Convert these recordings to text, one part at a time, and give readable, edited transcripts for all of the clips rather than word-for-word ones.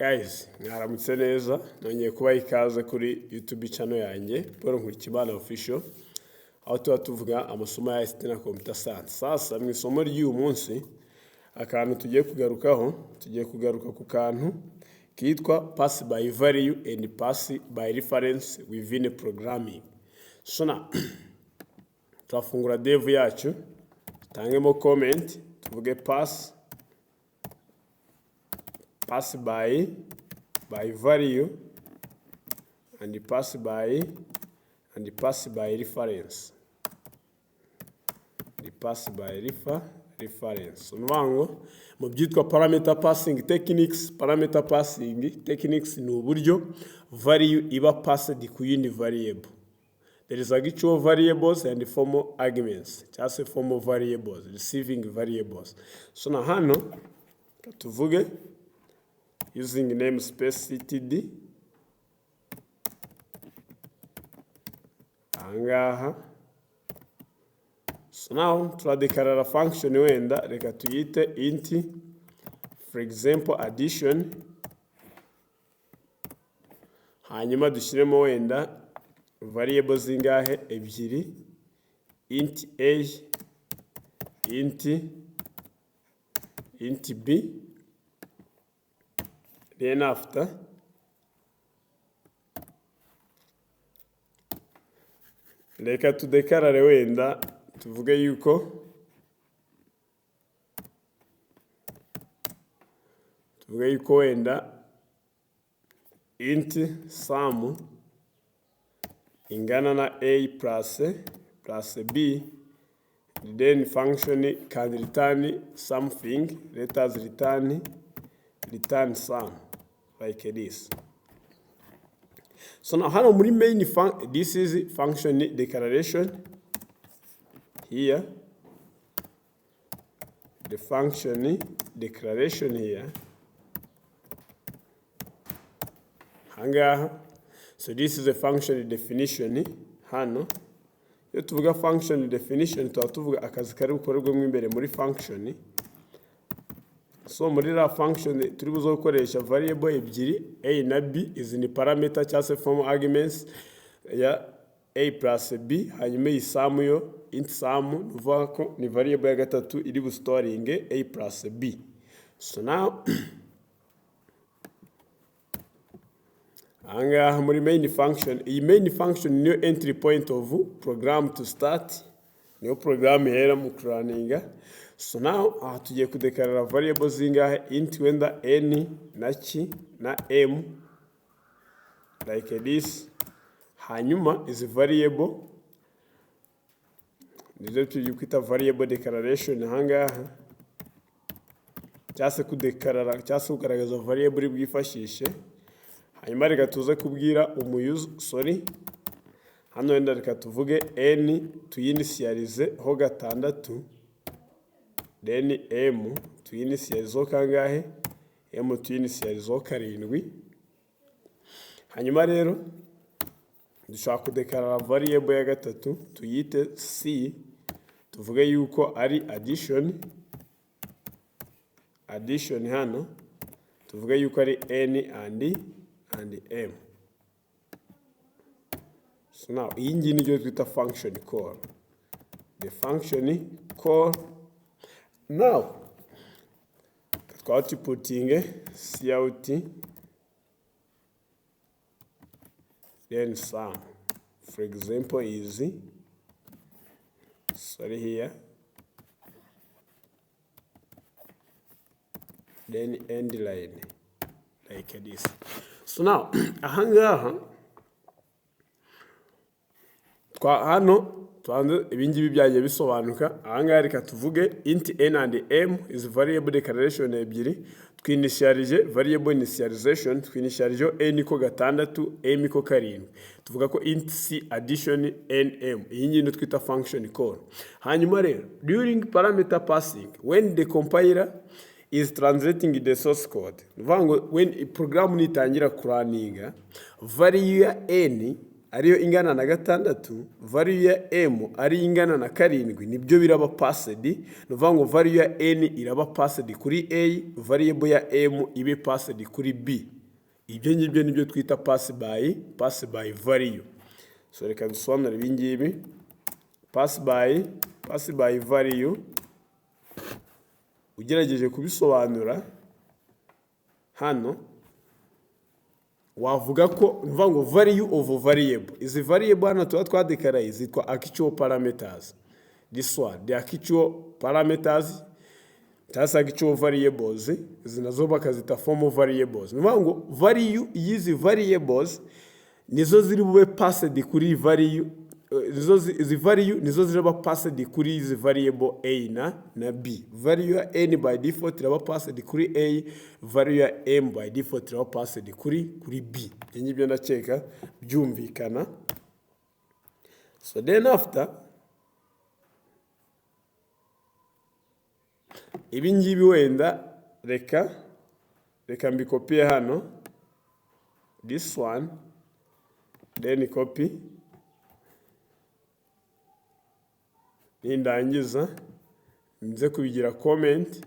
Guys, mwaramutse neza, nongeye kubaha ikaze kuri YouTube channel yanjye, Paul Nkurikiyimana Official, aho tuba tuvuga amasomo ya ICT na Computer Science. Sasa mu isomo ry'uyu munsi, akantu tugiye kugaruka ku kantu kitwa pass by value and pass by reference within programming. So now, turafungura dev yacu, tangemo comment, tuvuge pass by value and pass by reference. The pass by reference. Nuvango mu byitwa parameter passing techniques ni uburyo value iba passed ku yindi variable. There is actual variables and formal arguments. Just formal variables, receiving variables. So na hano tuvuge using namespace ctd angaha. So now turadekarara function wenda reka tuyite int, for example addition, hanyuma dushyiremo wenda variables zingahe ebyiri, int a, int b. Then after, reka tudekarare wenda tuvuge yuko wenda int sum ingana na a plus b, then function can return something. Let us return sum like this. So now hano muri main this is function declaration. Here the function declaration here hangaha. So this is a function definition hano. Iyo tuvuga function definition tuvuga akazi kari gukorerwa mu imbere muri function. So muri la function turi buzo gukoresha variable ebyiri a na b, izi ni parameter cyangwa formal arguments ya a plus b, hanyuma iyi sum yo int sum nuvuga ko ni variable ya gatatu iri bu storing a plus b. So now anga muri main function, iyi main function niyo entry point of program to start, niyo program ihera mu running. So now tugiye kudekarara variables zingahe, int wenda n na ch na m like this. Hanyuma is variable nizo tugiye kwita variable declaration hangaha, cyase kudekarara cyase kugaragaza variable bwifashishe. Hanyuma reka tuze kubwira hano wenda reka tuvuge n tuyinitialize ho gatandatu, then m tuyinitialize ho kangahe, m tuyinitialize ho karindwi. Hanyuma rero dushaka kudekarara variable ya gatatu tuyite c, tuvuge yuko ari addition hano tuvuge yuko ari n and m. So now iyi ngiyi niyo twita function call, the function call. Now putting cout then sum, for example is here, then end line like this. So now ahangaha hano tuanze ibingibi byagiye bisobanuka. Ahangaha reka tuvuge int n and m is variable declaration ebyiri, twinitialize variable initialization, twinitialize n ko gatandatu m ko karindwi, tuvuga ko int c addition nm. Iyi ngiyi twita function call. Hanyuma rero during parameter passing, when the compiler is translating the source code, nuvango when program nitangira kuraninga value ya n ariyo ingana na 6, value ya m ari ingana na 7, nibyo biraba passed. Nuvuga ngo value ya n iraba passed kuri a, variable ya m ibe passed kuri b. Ibyo ngibyo nibyo twita pass by value. So reka dusobanure ibi ngibi. Pass by value ugerageje kubisobanura hano wavuga ko nuvuga ngo value of variable. Izi variable hano tuba twadekaraye zitwa actual parameters. This one the actual parameters cyangwa actual variables, izi nazo bakazita formal variables. Nuvuga ngo value y'izi variables nizo ziri bube passed kuri value, izi value nizo ziraba passed kuri izi variable a na b. Value ya n by default iraba passed kuri a, value ya m by default iraba passed kuri b. Ngibyo ndakeka byumvikana. So then after ibi ngibi wenda reka mbikopiye hano, this one, then copy, nindangiza nze kubigira comment,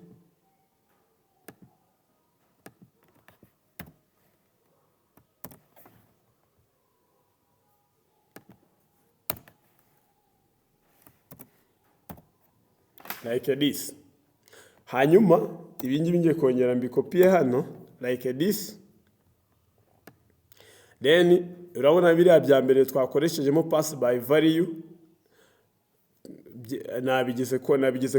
like this. Hanyuma ibi ngibi ngiye kongera mbikopiye hano like this. Then urabona biriya bya mbere twakoreshejemo pass by value, nabigize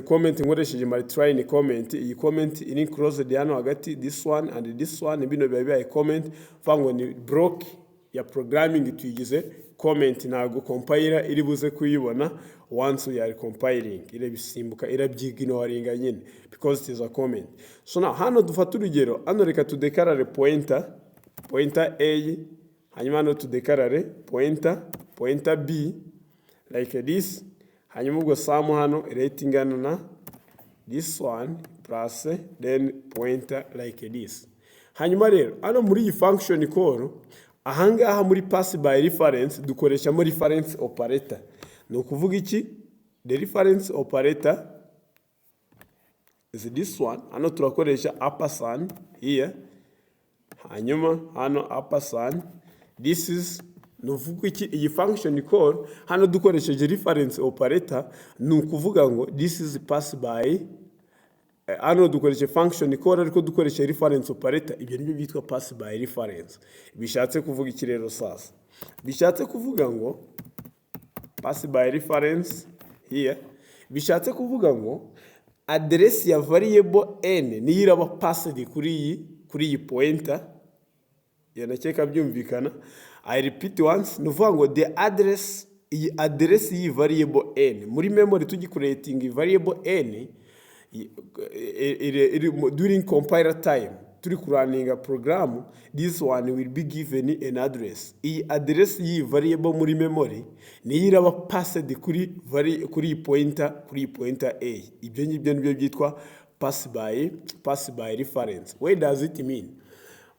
comment nkoresheje multiply comment. Iyi comment iri closed hano hagati, this one and this one, bino biba comment vango ni block ya programming tuyigize comment, ntago compiler iri buze kuyibona once we are compiling, ire bisimbuka irabyiginuringa nyine because it is a comment. So now hano dufata urugero, hano reka tudekarare pointer a, hanyuma hano tudekarare pointer b like this. Hanyuma ubwo sum hano rate ingana na this one plus then pointer like this. Hanyuma rero hano muri iyi function call ahangaha muri pass by reference dukoreshamo reference operator. No kuvuga iki? The reference operator is this one. Hano turakoresha ampersand here. Hanyuma hano ampersand. This is no kuvuga iki? Iyi function call hano dukoresheje reference operator, no kuvuga ngo this is pass by hano dukoresheje function call ariko dukoresheje reference operator. Ibyo nibyo byitwa pass by reference. Bishatse kuvuga iki rero sasa? Bishatse kuvuga ngo pass by reference here, bishatse kuvuga ngo address ya variable n niyo iraba passed kuri iyi pointer. Yanakeka byumvikana. I repeat once, nuvuga ngo the address iyi variable n muri memory tugicreating variable n during compiler time turi kurunninga program, this one will be given an address. Iyi address iyi variable muri memory niyo iraba passed kuri pointer a. Ibyo ngibyo nibyo byitwa pass by reference. What does it mean?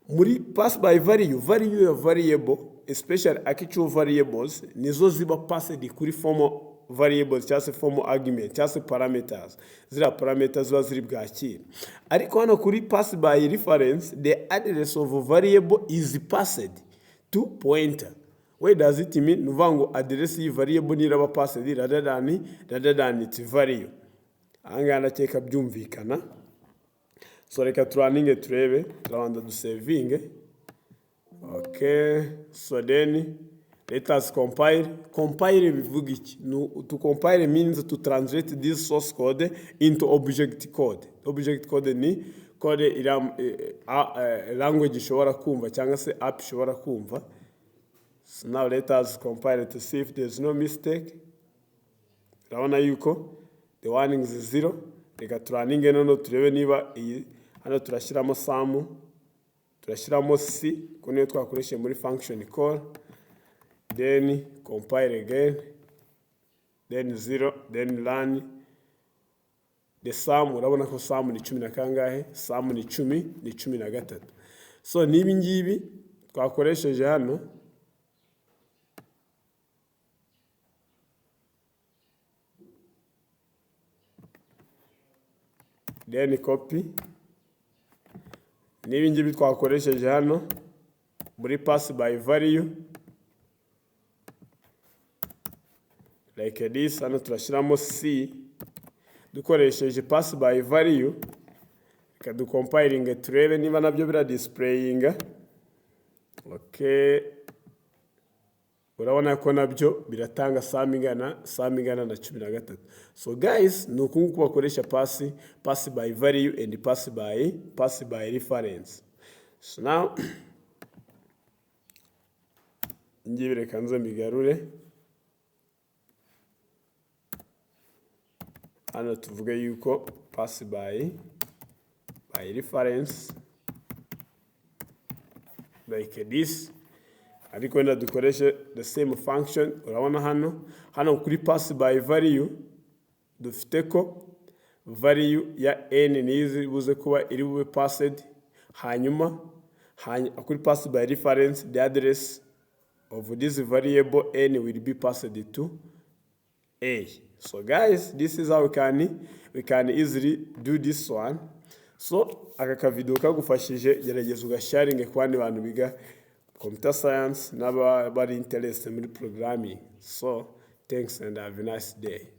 Muri pass by value ya variable, especially actual variables, nizo ziba passed kuri formal variables cyangwa se formal argument cyangwa se parameters. Zira parameters ziba ziri bwakira. Ariko hano kuri pass by reference, the address of a variable is passed to pointer. What does it mean? Nuvuga ngo address yi variable niraba passed rather than its value. Ahanga ndakeka byumvikana. So reka turunninge turebe, turabanda dusavinge. Okay, so then let us compile. Compile bivuga iki? To compile means to translate this source code into object code. Object code ni code language ishobora kumva cyangwa se app ishobora kumva. So now let us compile to see if there's no mistake. Urabona yuko the warning is 0. Reka turunninge nono turebe niba iyi hano turashyiramo sum, turashyiramo c kuko twakoresheje muri function call, then compile again, then 0, then run the sum. Urabona ko sum ni 10 na kangahe? Sum ni 13. So nibi ngibi twakoresheje hano then copy. Niba ngibi twakoresheje hano muri pass by value like this, hano turashiramo C dukoresheje pass by value, compiling turebe niba nabyo bira displaying. Okay, urabona ko nabyo biratanga sum ingana na 13. So guys, nuko nguko bakoresha pass by value and pass by reference. So now ngiye reka nze mbigarure hano tuvuge yuko pass by reference like this, ariko wenda dukoreshe the same function. Urabona hano kuri pass by value dufite ko value ya n nizi buze kuba iri bube passed, hanyuma kuri pass by reference the address of this variable n will be passed to A. So guys, this is how we can easily do this one. So aka video kagufashije gerageza ugasharinge ku bandi bantu biga computer science n'abari interested muri programming. So thanks and have a nice day.